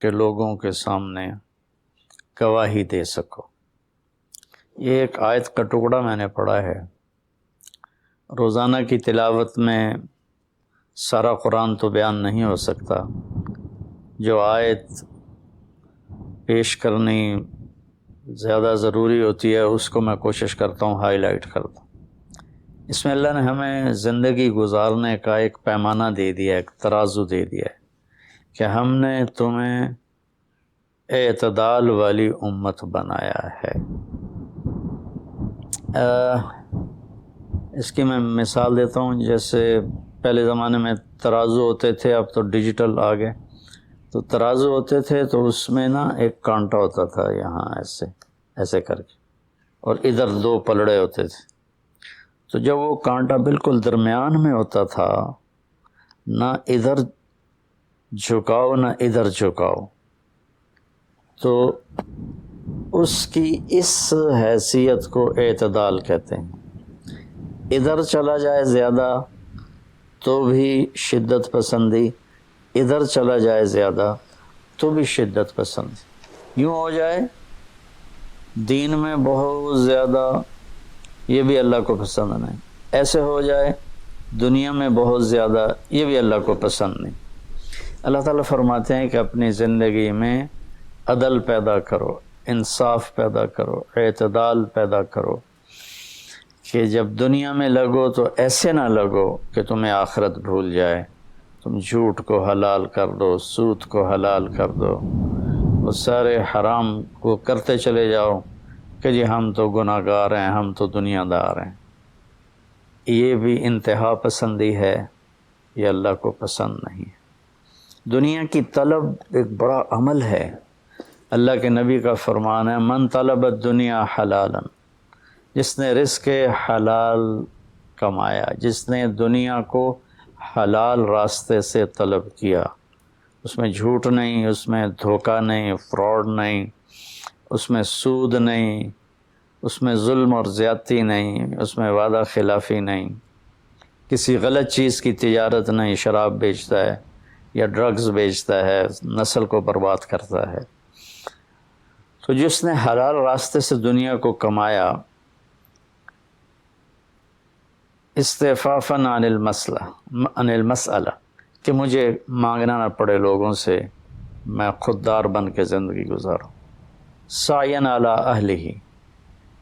کہ لوگوں کے سامنے گواہی دے سکو۔ یہ ایک آیت کا ٹکڑا میں نے پڑھا ہے۔ روزانہ کی تلاوت میں سارا قرآن تو بیان نہیں ہو سکتا، جو آیت پیش کرنی زیادہ ضروری ہوتی ہے اس کو میں کوشش کرتا ہوں ہائی لائٹ کرتا ہوں۔ اس میں اللہ نے ہمیں زندگی گزارنے کا ایک پیمانہ دے دیا، ایک ترازو دے دیا ہے کہ ہم نے تمہیں اعتدال والی امت بنایا ہے۔ اس کی میں مثال دیتا ہوں، جیسے پہلے زمانے میں ترازو ہوتے تھے، اب تو ڈیجیٹل آ گئے۔ تو ترازو ہوتے تھے تو اس میں نا ایک کانٹا ہوتا تھا یہاں ایسے کر کے، اور ادھر دو پلڑے ہوتے تھے۔ تو جب وہ کانٹا بالکل درمیان میں ہوتا تھا، نہ ادھر جھکاؤ نہ ادھر جھکاؤ، تو اس کی اس حیثیت کو اعتدال کہتے ہیں۔ ادھر چلا جائے زیادہ تو بھی شدت پسندی، ادھر چلا جائے زیادہ تو بھی شدت پسندی۔ یوں ہو جائے دین میں بہت زیادہ، یہ بھی اللہ کو پسند نہیں۔ ایسے ہو جائے دنیا میں بہت زیادہ، یہ بھی اللہ کو پسند نہیں۔ اللہ تعالیٰ فرماتے ہیں کہ اپنی زندگی میں عدل پیدا کرو، انصاف پیدا کرو، اعتدال پیدا کرو، کہ جب دنیا میں لگو تو ایسے نہ لگو کہ تمہیں آخرت بھول جائے، تم جھوٹ کو حلال کر دو، سود کو حلال کر دو، وہ سارے حرام کو کرتے چلے جاؤ کہ جی ہم تو گناہ گار ہیں، ہم تو دنیا دار ہیں۔ یہ بھی انتہا پسندی ہے، یہ اللہ کو پسند نہیں ہے۔ دنیا کی طلب ایک بڑا عمل ہے۔ اللہ کے نبی کا فرمان ہے، من طلب الدنیا حلالا، جس نے رزق حلال کمایا، جس نے دنیا کو حلال راستے سے طلب کیا، اس میں جھوٹ نہیں، اس میں دھوکہ نہیں، فراڈ نہیں، اس میں سود نہیں، اس میں ظلم اور زیادتی نہیں، اس میں وعدہ خلافی نہیں، کسی غلط چیز کی تجارت نہیں، شراب بیچتا ہے یا ڈرگز بیچتا ہے، نسل کو برباد کرتا ہے۔ تو جس نے حلال راستے سے دنیا کو کمایا، استعفافاً عن المسئلہ، کہ مجھے مانگنا نہ پڑے لوگوں سے، میں خوددار بن کے زندگی گزاروں، سعیاً علی اہلہ،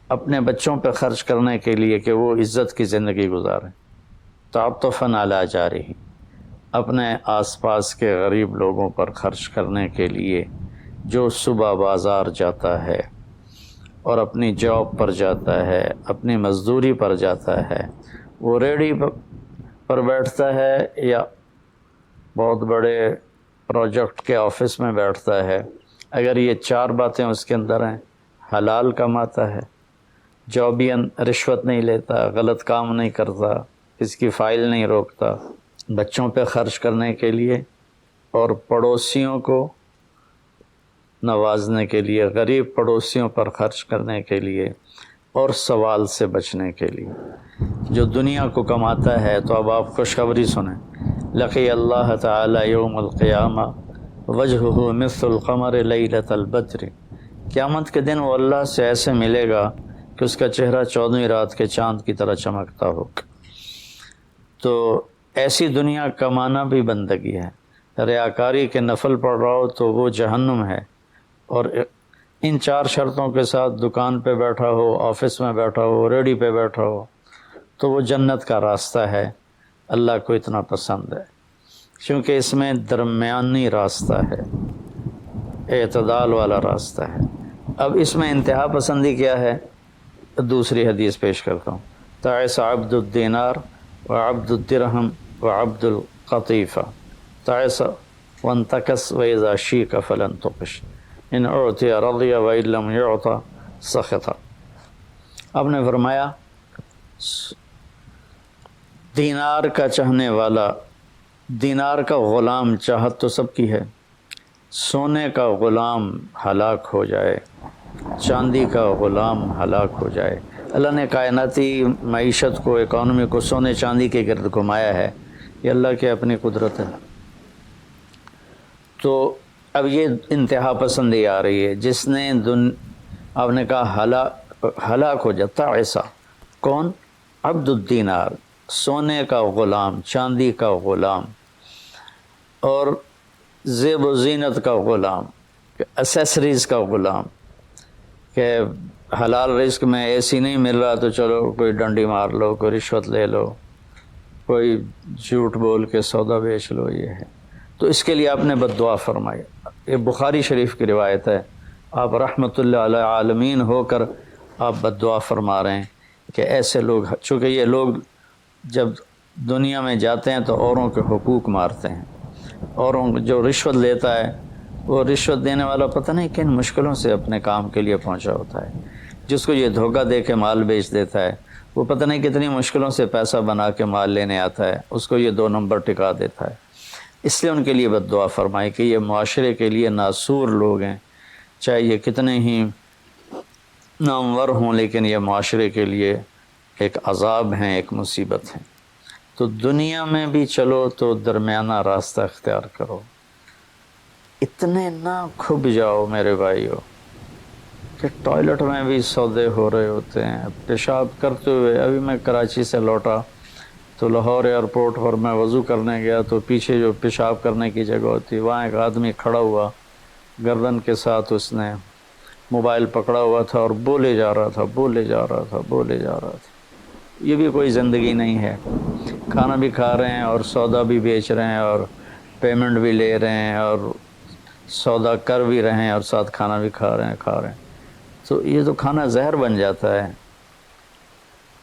اپنے بچوں پہ خرچ کرنے کے لیے کہ وہ عزت کی زندگی گزاریں، تعطفاً علی جارہ، اپنے آس پاس کے غریب لوگوں پر خرچ کرنے کے لیے، جو صبح بازار جاتا ہے اور اپنی جاب پر جاتا ہے، اپنی مزدوری پر جاتا ہے، وہ ریڈی پر بیٹھتا ہے یا بہت بڑے پروجیکٹ کے آفس میں بیٹھتا ہے، اگر یہ چار باتیں اس کے اندر ہیں، حلال کماتا ہے، جابین رشوت نہیں لیتا، غلط کام نہیں کرتا، اس کی فائل نہیں روکتا، بچوں پہ خرچ کرنے کے لیے اور پڑوسیوں کو نوازنے کے لیے، غریب پڑوسیوں پر خرچ کرنے کے لیے اور سوال سے بچنے کے لیے، جو دنیا کو کماتا ہے۔ تو اب آپ خوشخبری سنیں، لقی اللہ تعالی یوم القیامہ وجہہ مثل القمر لیلۃ البدر، قیامت کے دن وہ اللہ سے ایسے ملے گا کہ اس کا چہرہ 14ویں رات کے چاند کی طرح چمکتا ہو۔ تو ایسی دنیا کمانا بھی بندگی ہے۔ ریاکاری کے نفل پڑھ رہا ہو تو وہ جہنم ہے، اور ان چار شرطوں کے ساتھ دکان پہ بیٹھا ہو، آفس میں بیٹھا ہو، ریڈی پہ بیٹھا ہو، تو وہ جنت کا راستہ ہے، اللہ کو اتنا پسند ہے، کیونکہ اس میں درمیانی راستہ ہے، اعتدال والا راستہ ہے۔ اب اس میں انتہا پسندی کیا ہے؟ دوسری حدیث پیش کرتا ہوں، تعس عبد الدینار وعبد الدرہم وعبد القطیفہ، تعس وانتکس وإذا شیک فلن تقش، ان اعطی رضی وإن لم یعط سخط۔ آپ نے فرمایا دینار کا چاہنے والا، دینار کا غلام، چاہت تو سب کی ہے، سونے کا غلام ہلاک ہو جائے، چاندی کا غلام ہلاک ہو جائے۔ اللہ نے کائناتی معیشت کو، اکانومی کو سونے چاندی کے گرد گھمایا ہے، یہ اللہ کی اپنی قدرت ہے۔ تو اب یہ انتہا پسندی آ رہی ہے، جس نے آپ نے کہا ہلاک ہو جاتا ایسا کون؟ عبد الدینار، سونے کا غلام، چاندی کا غلام، اور زیب و زینت کا غلام، اسیسریز کا غلام، کہ حلال رزق میں ایسی نہیں مل رہا تو چلو کوئی ڈنڈی مار لو، کوئی رشوت لے لو، کوئی جھوٹ بول کے سودا بیچ لو، یہ ہے تو اس کے لیے آپ نے بد دعا فرمائی۔ یہ بخاری شریف کی روایت ہے، آپ رحمۃ اللہ علیہ عالمین ہو کر آپ بد دعا فرما رہے ہیں کہ ایسے لوگ، چونکہ یہ لوگ جب دنیا میں جاتے ہیں تو اوروں کے حقوق مارتے ہیں، اوروں جو رشوت لیتا ہے وہ رشوت دینے والا پتہ نہیں کن مشکلوں سے اپنے کام کے لیے پہنچا ہوتا ہے، جس کو یہ دھوکہ دے کے مال بیچ دیتا ہے وہ پتہ نہیں کتنی مشکلوں سے پیسہ بنا کے مال لینے آتا ہے، اس کو یہ 2 نمبر ٹکا دیتا ہے۔ اس لیے ان کے لیے بد دعا فرمائی کہ یہ معاشرے کے لیے ناسور لوگ ہیں، چاہے یہ کتنے ہی نامور ہوں لیکن یہ معاشرے کے لیے ایک عذاب ہیں، ایک مصیبت ہیں۔ تو دنیا میں بھی چلو تو درمیانہ راستہ اختیار کرو، اتنے نہ کھب جاؤ میرے بھائیو کہ ٹوائلٹ میں بھی سودے ہو رہے ہوتے ہیں، پیشاب کرتے ہوئے۔ ابھی میں کراچی سے لوٹا تو لاہور ایئرپورٹ پر میں وضو کرنے گیا تو پیچھے جو پیشاب کرنے کی جگہ ہوتی وہاں ایک آدمی کھڑا ہوا، گردن کے ساتھ اس نے موبائل پکڑا ہوا تھا اور بولے جا رہا تھا، بولے جا رہا تھا، بولے جا رہا تھا۔ یہ بھی کوئی زندگی نہیں ہے، کھانا بھی کھا رہے ہیں اور سودا بھی بیچ رہے ہیں اور پیمنٹ بھی لے رہے ہیں اور سودا کر بھی رہے ہیں اور ساتھ کھانا بھی کھا رہے ہیں۔ تو یہ تو کھانا زہر بن جاتا ہے،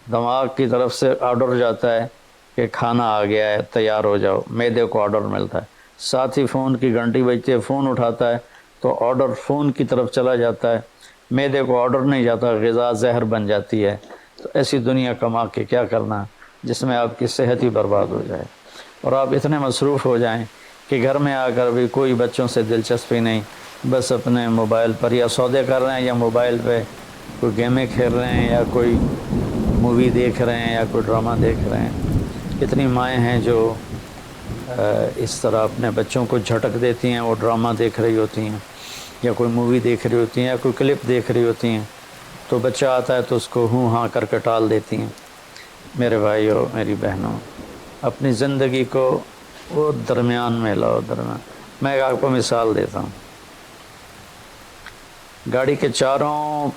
دماغ کی طرف سے آرڈر جاتا ہے کہ کھانا آ گیا ہے تیار ہو جاؤ، معدے کو آرڈر ملتا ہے، ساتھ ہی فون کی گھنٹی بجتی ہے، فون اٹھاتا ہے تو آرڈر فون کی طرف چلا جاتا ہے، معدے کو آرڈر نہیں جاتا، غذا زہر بن جاتی ہے۔ تو ایسی دنیا کما کے کیا کرنا جس میں آپ کی صحت ہی برباد ہو جائے اور آپ اتنے مصروف ہو جائیں کہ گھر میں آ کر بھی کوئی بچوں سے دلچسپی نہیں، بس اپنے موبائل پر یا سودے کر رہے ہیں یا موبائل پہ کوئی گیمیں کھیل رہے ہیں یا کوئی مووی دیکھ رہے ہیں یا کوئی ڈرامہ دیکھ رہے ہیں۔ کتنی مائیں ہیں جو اس طرح اپنے بچوں کو جھٹک دیتی ہیں، وہ ڈرامہ دیکھ رہی ہوتی ہیں یا کوئی مووی دیکھ رہی ہوتی ہیں یا کوئی کلپ دیکھ رہی ہوتی ہیں، تو بچہ آتا ہے تو اس کو ہوں ہاں کر کے ٹال دیتی ہیں۔ میرے بھائیو، میری بہنوں، اپنی زندگی کو وہ درمیان میں لاؤ، درمیان۔ میں ایک آپ کو مثال دیتا ہوں، گاڑی کے چاروں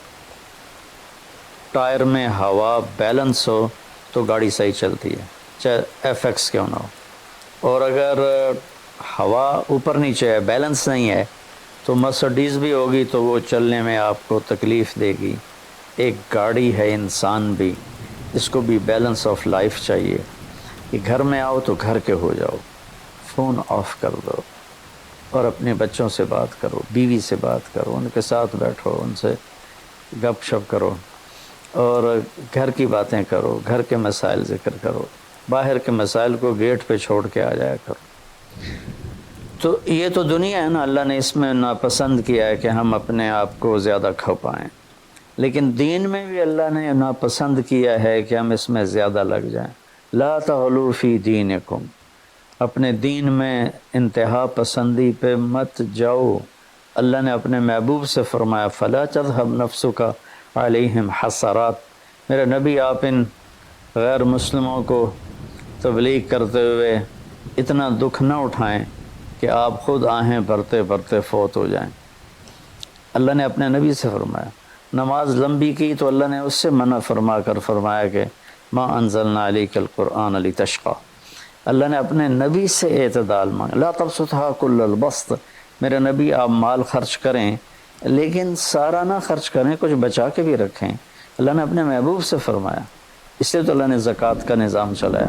ٹائر میں ہوا بیلنس ہو تو گاڑی صحیح چلتی ہے، چاہے ایف ایکس کیوں نہ ہو، اور اگر ہوا اوپر نیچے ہے، بیلنس نہیں ہے، تو مرسڈیز بھی ہوگی تو وہ چلنے میں آپ کو تکلیف دے گی۔ ایک گاڑی ہے، انسان بھی، اس کو بھی بیلنس آف لائف چاہیے کہ گھر میں آؤ تو گھر کے ہو جاؤ، فون آف کر دو اور اپنے بچوں سے بات کرو، بیوی سے بات کرو، ان کے ساتھ بیٹھو، ان سے گپ شپ کرو اور گھر کی باتیں کرو، گھر کے مسائل ذکر کرو، باہر کے مسائل کو گیٹ پہ چھوڑ کے آ جایا کرو۔ تو یہ تو دنیا ہے نا، اللہ نے اس میں ناپسند کیا ہے کہ ہم اپنے آپ کو زیادہ کھپائیں، لیکن دین میں بھی اللہ نے ناپسند کیا ہے کہ ہم اس میں زیادہ لگ جائیں۔ لا تغلوا فی دینکم، اپنے دین میں انتہا پسندی پہ مت جاؤ۔ اللہ نے اپنے محبوب سے فرمایا فلا تذهب نفسك علیہم حسرات، میرے نبی آپ ان غیر مسلموں کو تبلیغ کرتے ہوئے اتنا دکھ نہ اٹھائیں کہ آپ خود آہیں بھرتے بھرتے فوت ہو جائیں۔ اللہ نے اپنے نبی سے فرمایا، نماز لمبی کی تو اللہ نے اس سے منع فرما کر فرمایا کہ ما انزلنا علیک القرآن لتشقی۔ اللہ نے اپنے نبی سے اعتدال مانگا، لا تبسطها کل البسط، میرے نبی آپ مال خرچ کریں لیکن سارا نہ خرچ کریں، کچھ بچا کے بھی رکھیں۔ اللہ نے اپنے محبوب سے فرمایا، اس لیے تو اللہ نے زکوٰۃ کا نظام چلایا۔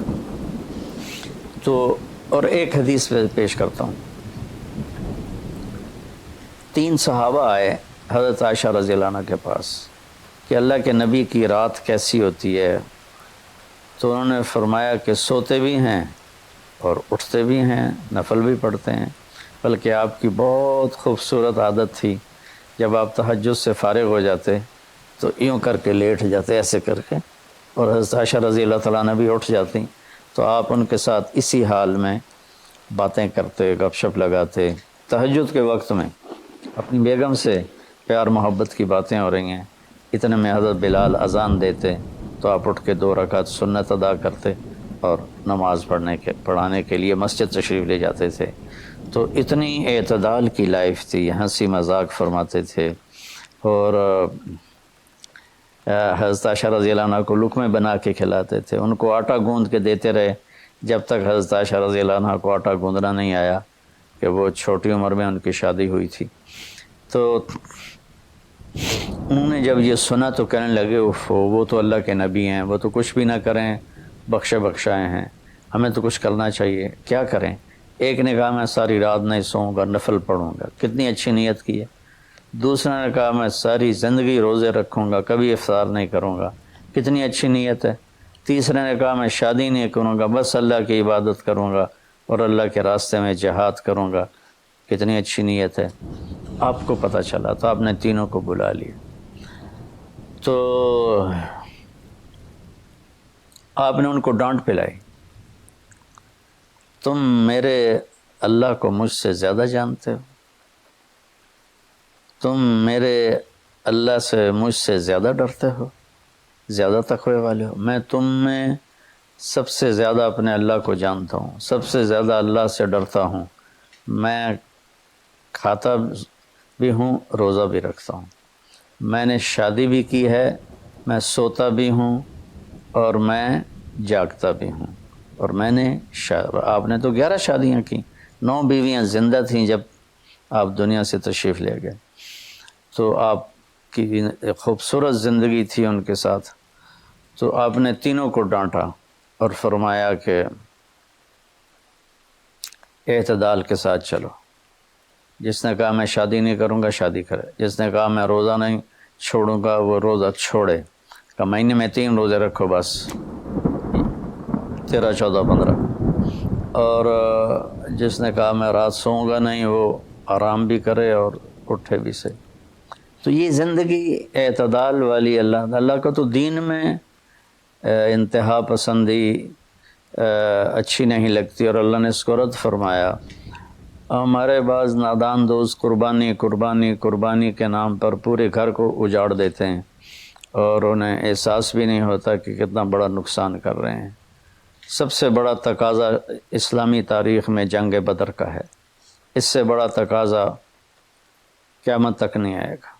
تو اور ایک حدیث پیش کرتا ہوں، 3 صحابہ آئے حضرت عائشہ رضی اللہ عنہ کے پاس کہ اللہ کے نبی کی رات کیسی ہوتی ہے، تو انہوں نے فرمایا کہ سوتے بھی ہیں اور اٹھتے بھی ہیں، نفل بھی پڑھتے ہیں، بلکہ آپ کی بہت خوبصورت عادت تھی جب آپ تہجد سے فارغ ہو جاتے تو یوں کر کے لیٹ جاتے، ایسے کر کے، اور حضرت عائشہ رضی اللہ تعالیٰ عنہ بھی اٹھ جاتی تو آپ ان کے ساتھ اسی حال میں باتیں کرتے، گپ شپ لگاتے، تہجد کے وقت میں اپنی بیگم سے پیار محبت کی باتیں ہو رہی ہیں، اتنے میں حضرت بلال اذان دیتے تو آپ اٹھ کے 2 رکعت سنت ادا کرتے اور نماز پڑھانے کے لیے مسجد تشریف لے جاتے تھے۔ تو اتنی اعتدال کی لائف تھی، ہنسی مذاق فرماتے تھے، اور حضرت عائشہ رضی اللہ عنہ کو لقمے بنا کے کھلاتے تھے، ان کو آٹا گوندھ کے دیتے رہے جب تک حضرت عائشہ رضی اللہ عنہ کو آٹا گوندھنا نہیں آیا، کہ وہ چھوٹی عمر میں ان کی شادی ہوئی تھی۔ تو انہوں نے جب یہ سنا تو کہنے لگے وہ تو اللہ کے نبی ہیں، وہ تو کچھ بھی نہ کریں، بخشائے ہیں، ہمیں تو کچھ کرنا چاہیے، کیا کریں؟ ایک نے کہا میں ساری رات نہیں سوؤں گا، نفل پڑھوں گا، کتنی اچھی نیت کی ہے۔ دوسرے نے کہا میں ساری زندگی روزے رکھوں گا، کبھی افطار نہیں کروں گا، کتنی اچھی نیت ہے۔ تیسرے نے کہا میں شادی نہیں کروں گا، بس اللہ کی عبادت کروں گا اور اللہ کے راستے میں جہاد کروں گا، کتنی اچھی نیت ہے۔ آپ کو پتہ چلا تو آپ نے تینوں کو بلا لیا، تو آپ نے ان کو ڈانٹ پلائی، تم میرے اللہ کو مجھ سے زیادہ جانتے ہو، تم میرے اللہ سے مجھ سے زیادہ ڈرتے ہو، زیادہ تقوی والے ہو، میں تم میں سب سے زیادہ اپنے اللہ کو جانتا ہوں، سب سے زیادہ اللہ سے ڈرتا ہوں، میں کھاتا بھی ہوں، روزہ بھی رکھتا ہوں، میں نے شادی بھی کی ہے، میں سوتا بھی ہوں اور میں جاگتا بھی ہوں، اور میں نے آپ نے تو 11 شادیاں کی، 9 بیویاں زندہ تھیں جب آپ دنیا سے تشریف لے گئے، تو آپ کی ایک خوبصورت زندگی تھی ان کے ساتھ۔ تو آپ نے تینوں کو ڈانٹا اور فرمایا کہ اعتدال کے ساتھ چلو، جس نے کہا میں شادی نہیں کروں گا شادی کرے، جس نے کہا میں روزہ نہیں چھوڑوں گا وہ روزہ چھوڑے، کہ مہینے میں 3 روزے رکھو بس، 13 14 15، اور جس نے کہا میں رات سوؤں گا نہیں وہ آرام بھی کرے اور اٹھے بھی سے۔ تو یہ زندگی اعتدال والی، اللہ کا تو دین میں انتہا پسندی اچھی نہیں لگتی، اور اللہ نے اس کو رد فرمایا۔ ہمارے بعض نادان دوست قربانی کے نام پر پورے گھر کو اجاڑ دیتے ہیں، اور انہیں احساس بھی نہیں ہوتا کہ کتنا بڑا نقصان کر رہے ہیں۔ سب سے بڑا تقاضا اسلامی تاریخ میں جنگ بدر کا ہے، اس سے بڑا تقاضا قیامت تک نہیں آئے گا،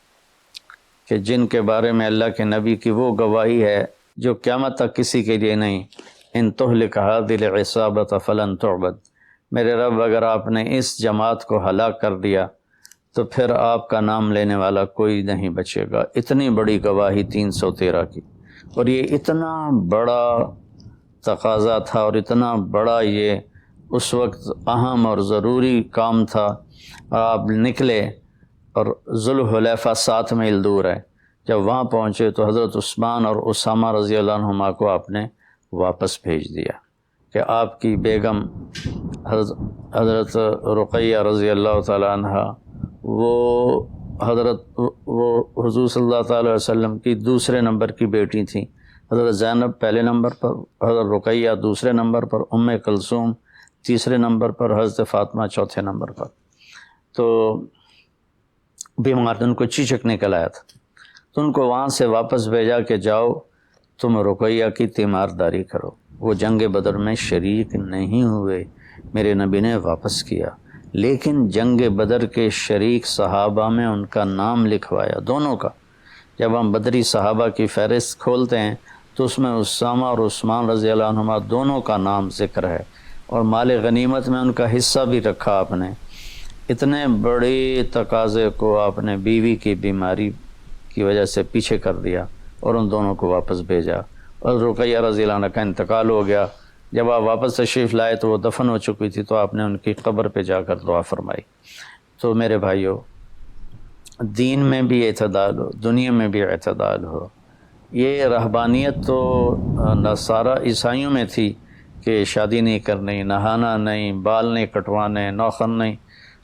کہ جن کے بارے میں اللہ کے نبی کی وہ گواہی ہے جو قیامت تک کسی کے لیے نہیں، ان تہلک هذه العصابۃ فلن تعبد، میرے رب اگر آپ نے اس جماعت کو ہلاک کر دیا تو پھر آپ کا نام لینے والا کوئی نہیں بچے گا۔ اتنی بڑی گواہی 313 کی، اور یہ اتنا بڑا تقاضا تھا اور اتنا بڑا یہ اس وقت اہم اور ضروری کام تھا، اور آپ نکلے، اور ذوالحلیفہ 7 میل دور ہے، جب وہاں پہنچے تو حضرت عثمان اور اسامہ رضی اللہ عنہما کو آپ نے واپس بھیج دیا، کہ آپ کی بیگم حضرت رقیہ رضی اللہ تعالیٰ عنہ وہ حضور صلی اللہ تعالیٰ علیہ وسلم کی دوسرے نمبر کی بیٹی تھیں، حضرت زینب پہلے نمبر پر، حضرت رقیہ دوسرے نمبر پر، ام کلثوم تیسرے نمبر پر، حضرت فاطمہ چوتھے نمبر پر۔ تو بیمار، ان کو چیچک نکل آیا تھا، تو ان کو وہاں سے واپس بھیجا کہ جاؤ تم رقیہ کی تیمارداری کرو، وہ جنگ بدر میں شریک نہیں ہوئے، میرے نبی نے واپس کیا، لیکن جنگ بدر کے شریک صحابہ میں ان کا نام لکھوایا، دونوں کا۔ جب ہم بدری صحابہ کی فہرست کھولتے ہیں تو اس میں اسامہ اور عثمان رضی اللہ عنہما دونوں کا نام ذکر ہے، اور مال غنیمت میں ان کا حصہ بھی رکھا آپ نے۔ اتنے بڑے تقاضے کو آپ نے بیوی کی بیماری کی وجہ سے پیچھے کر دیا اور ان دونوں کو واپس بھیجا، اور رقیہ رضی اللہ عنہ کا انتقال ہو گیا۔ جب آپ واپس تشریف لائے تو وہ دفن ہو چکی تھی، تو آپ نے ان کی قبر پہ جا کر دعا فرمائی۔ تو میرے بھائیو، دین میں بھی اعتدال ہو، دنیا میں بھی اعتدال ہو۔ یہ رہبانیت تو نصارہ عیسائیوں میں تھی کہ شادی نہیں کرنی، نہانا نہیں، بال نہیں کٹوانے، ناخن نہیں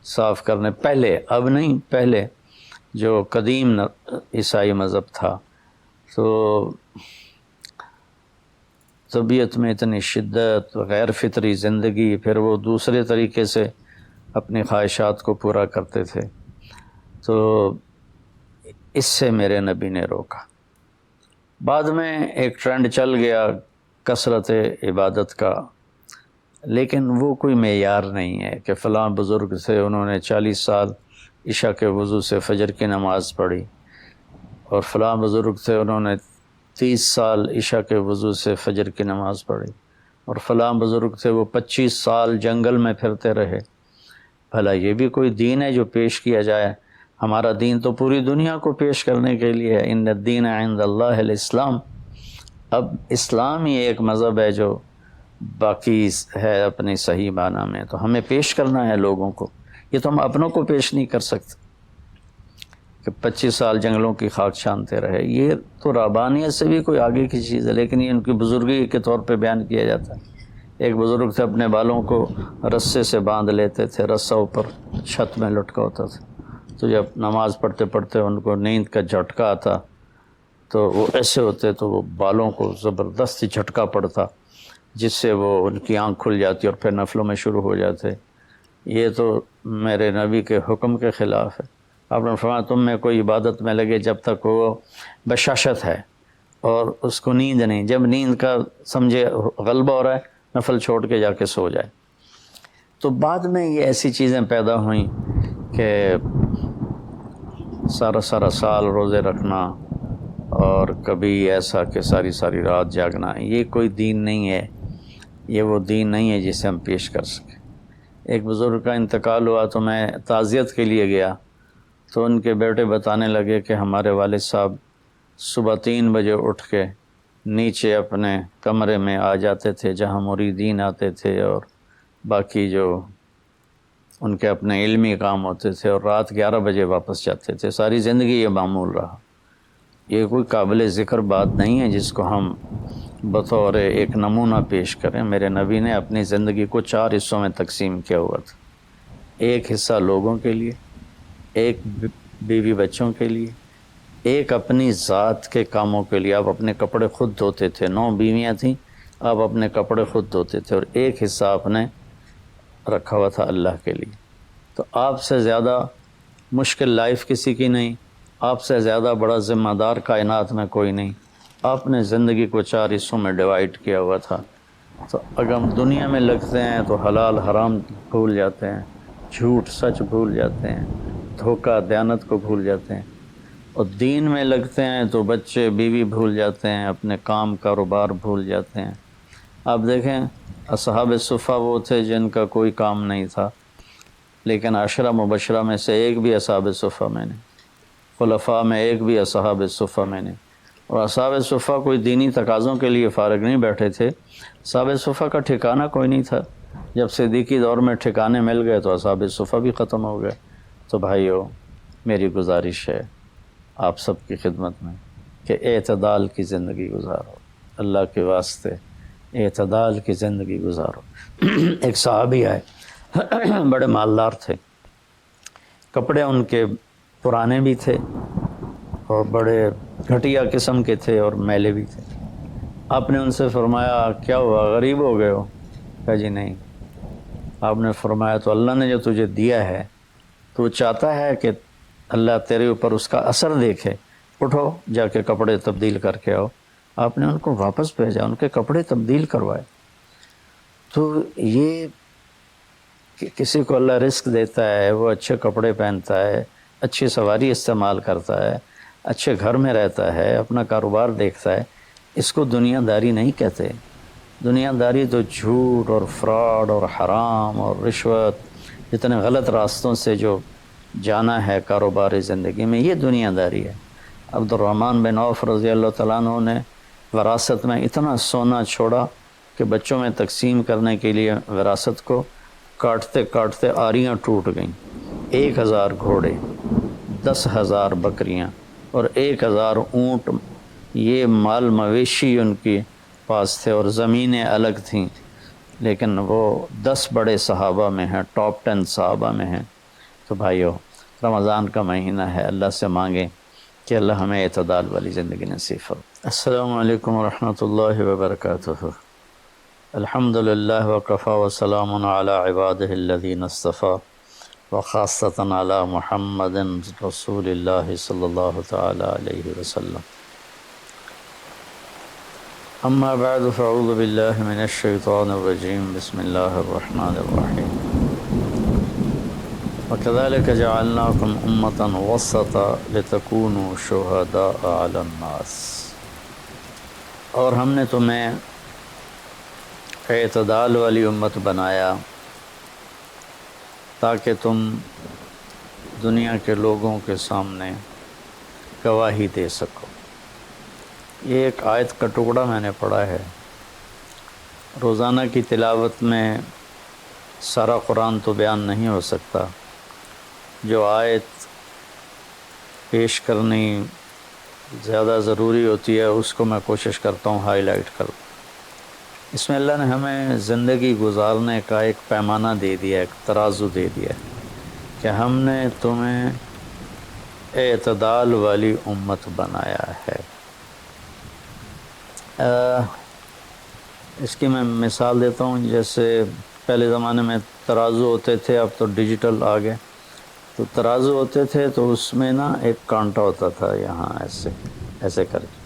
صاف کرنے، پہلے، اب نہیں، پہلے جو قدیم عیسائی مذہب تھا۔ تو طبیعت میں اتنی شدت، غیر فطری زندگی، پھر وہ دوسرے طریقے سے اپنی خواہشات کو پورا کرتے تھے، تو اس سے میرے نبی نے روکا۔ بعد میں ایک ٹرینڈ چل گیا کثرت عبادت کا، لیکن وہ کوئی معیار نہیں ہے کہ فلاں بزرگ سے انہوں نے 40 سال عشاء کے وضو سے فجر کی نماز پڑھی، اور فلاں بزرگ سے انہوں نے 30 سال عشاء کے وضو سے فجر کی نماز پڑھی، اور فلاں بزرگ سے وہ 25 سال جنگل میں پھرتے رہے۔ بھلا یہ بھی کوئی دین ہے جو پیش کیا جائے؟ ہمارا دین تو پوری دنیا کو پیش کرنے کے لیے ہے، ان الدین عند اللہ الاسلام۔ اب اسلام ہی ایک مذہب ہے جو باقی ہے اپنی صحیح معنی میں، تو ہمیں پیش کرنا ہے لوگوں کو۔ یہ تو ہم اپنوں کو پیش نہیں کر سکتے کہ 25 سال جنگلوں کی خاک چھانتے رہے، یہ تو ربانیت سے بھی کوئی آگے کی چیز ہے، لیکن یہ ان کی بزرگی کے طور پہ بیان کیا جاتا ہے۔ ایک بزرگ تھے، اپنے بالوں کو رسے سے باندھ لیتے تھے، رسہ اوپر چھت میں لٹکا ہوتا تھا، تو جب نماز پڑھتے پڑھتے ان کو نیند کا جھٹکا آتا تو وہ ایسے ہوتے تو وہ بالوں کو زبردست جھٹکا پڑتا، جس سے وہ ان کی آنکھ کھل جاتی اور پھر نفلوں میں شروع ہو جاتے۔ یہ تو میرے نبی کے حکم کے خلاف ہے۔ آپ نے فرمایا تم میں کوئی عبادت میں لگے جب تک وہ بشاشت ہے اور اس کو نیند نہیں، جب نیند کا سمجھے غلبہ ہو رہا ہے نفل چھوڑ کے جا کے سو جائے۔ تو بعد میں یہ ایسی چیزیں پیدا ہوئیں کہ سارا سال روزے رکھنا، اور کبھی ایسا کہ ساری رات جاگنا، یہ کوئی دین نہیں ہے، یہ وہ دین نہیں ہے جسے ہم پیش کر سکیں۔ ایک بزرگ کا انتقال ہوا تو میں تعزیت کے لیے گیا، تو ان کے بیٹے بتانے لگے کہ ہمارے والد صاحب صبح 3 بجے اٹھ کے نیچے اپنے کمرے میں آ جاتے تھے جہاں مریدین آتے تھے اور باقی جو ان کے اپنے علمی کام ہوتے تھے، اور رات 11 بجے واپس جاتے تھے۔ ساری زندگی یہ معمول رہا۔ یہ کوئی قابل ذکر بات نہیں ہے جس کو ہم بطور ایک نمونہ پیش کریں۔ میرے نبی نے اپنی زندگی کو 4 حصوں میں تقسیم کیا ہوا تھا، ایک حصہ لوگوں کے لیے، ایک بیوی بچوں کے لیے، ایک اپنی ذات کے کاموں کے لیے، آپ اپنے کپڑے خود دھوتے تھے، 9 بیویاں تھیں، آپ اپنے کپڑے خود دھوتے تھے، اور ایک حصہ آپ نے رکھا ہوا تھا اللہ کے لیے۔ تو آپ سے زیادہ مشکل لائف کسی کی نہیں، آپ سے زیادہ بڑا ذمہ دار کائنات میں کوئی نہیں۔ آپ نے زندگی کو 4 حصوں میں ڈیوائیڈ کیا ہوا تھا۔ تو اگر ہم دنیا میں لگتے ہیں تو حلال حرام بھول جاتے ہیں، جھوٹ سچ بھول جاتے ہیں، دھوکہ دیانت کو بھول جاتے ہیں، اور دین میں لگتے ہیں تو بچے بیوی بھول جاتے ہیں، اپنے کام کاروبار بھول جاتے ہیں۔ آپ دیکھیں اصحاب صفہ وہ تھے جن کا کوئی کام نہیں تھا، لیکن 10 مبشرہ میں سے ایک بھی اصحاب صفہ میں نے، خلفاء میں ایک بھی اصحاب صفہ میں نے۔ اور اصحاب صفہ کوئی دینی تقاضوں کے لیے فارغ نہیں بیٹھے تھے، اصحاب صفہ کا ٹھکانہ کوئی نہیں تھا۔ جب صدیقی دور میں ٹھکانے مل گئے تو اصحاب صفہ بھی ختم ہو گئے۔ تو بھائیو، میری گزارش ہے آپ سب کی خدمت میں کہ اعتدال کی زندگی گزارو، اللہ کے واسطے اعتدال کی زندگی گزارو۔ ایک صحابی آئے، بڑے مالدار تھے، کپڑے ان کے پرانے بھی تھے اور بڑے گھٹیا قسم کے تھے اور میلے بھی تھے۔ آپ نے ان سے فرمایا کیا ہوا، غریب ہو گئے ہو؟ کہا جی نہیں۔ آپ نے فرمایا تو اللہ نے جو تجھے دیا ہے تو چاہتا ہے کہ اللہ تیرے اوپر اس کا اثر دیکھے، اٹھو جا کے کپڑے تبدیل کر کے آؤ۔ آپ نے ان کو واپس بھیجا، ان کے کپڑے تبدیل کروائے۔ تو یہ کہ کسی کو اللہ رزق دیتا ہے، وہ اچھے کپڑے پہنتا ہے، اچھی سواری استعمال کرتا ہے، اچھے گھر میں رہتا ہے، اپنا کاروبار دیکھتا ہے، اس کو دنیا داری نہیں کہتے۔ دنیا داری تو جھوٹ اور فراڈ اور حرام اور رشوت، جتنے غلط راستوں سے جو جانا ہے کاروباری زندگی میں، یہ دنیا داری ہے۔ عبد الرحمن بن عوف رضی اللہ تعالیٰ عنہ نے وراثت میں اتنا سونا چھوڑا کہ بچوں میں تقسیم کرنے کے لیے وراثت کو کاٹتے کاٹتے آریاں ٹوٹ گئیں۔ 1000 گھوڑے، 10,000 بکریاں اور 1000 اونٹ، یہ مال مویشی ان کے پاس تھے، اور زمینیں الگ تھیں، لیکن وہ 10 بڑے صحابہ میں ہیں، ٹاپ 10 صحابہ میں ہیں۔ تو بھائیو، رمضان کا مہینہ ہے، اللہ سے مانگیں کہ اللہ ہمیں اعتدال والی زندگی نصیب فرمائے۔ السلام علیکم ورحمۃ اللہ وبرکاتہ۔ الحمد للہ وکفی وسلام علی عبادہ الذین اصطفیٰ، وخاصة على محمد رسول الله صلى الله تعالى عليه وسلم. أما بعد فأعوذ بالله من الشيطان الرجيم. بسم الله الرحمن الرحيم. وكذلك جعلناكم أمة وسطا لتكونوا شهداء على الناس. اور ہم نے تمہیں اعتدال والی امت بنایا تاکہ تم دنیا کے لوگوں کے سامنے گواہی دے سکو. یہ ایک آیت کا ٹکڑا میں نے پڑھا ہے. روزانہ کی تلاوت میں سارا قرآن تو بیان نہیں ہو سکتا. جو آیت پیش کرنی زیادہ ضروری ہوتی ہے اس کو میں کوشش کرتا ہوں ہائی لائٹ کروں. اس میں اللہ نے ہمیں زندگی گزارنے کا ایک پیمانہ دے دیا، ایک ترازو دے دیا کہ ہم نے تمہیں اعتدال والی امت بنایا ہے. اس کی میں مثال دیتا ہوں. جیسے پہلے زمانے میں ترازو ہوتے تھے، اب تو ڈیجیٹل آ گئے. تو ترازو ہوتے تھے تو اس میں نا ایک کانٹا ہوتا تھا، یہاں ایسے ایسے کر کے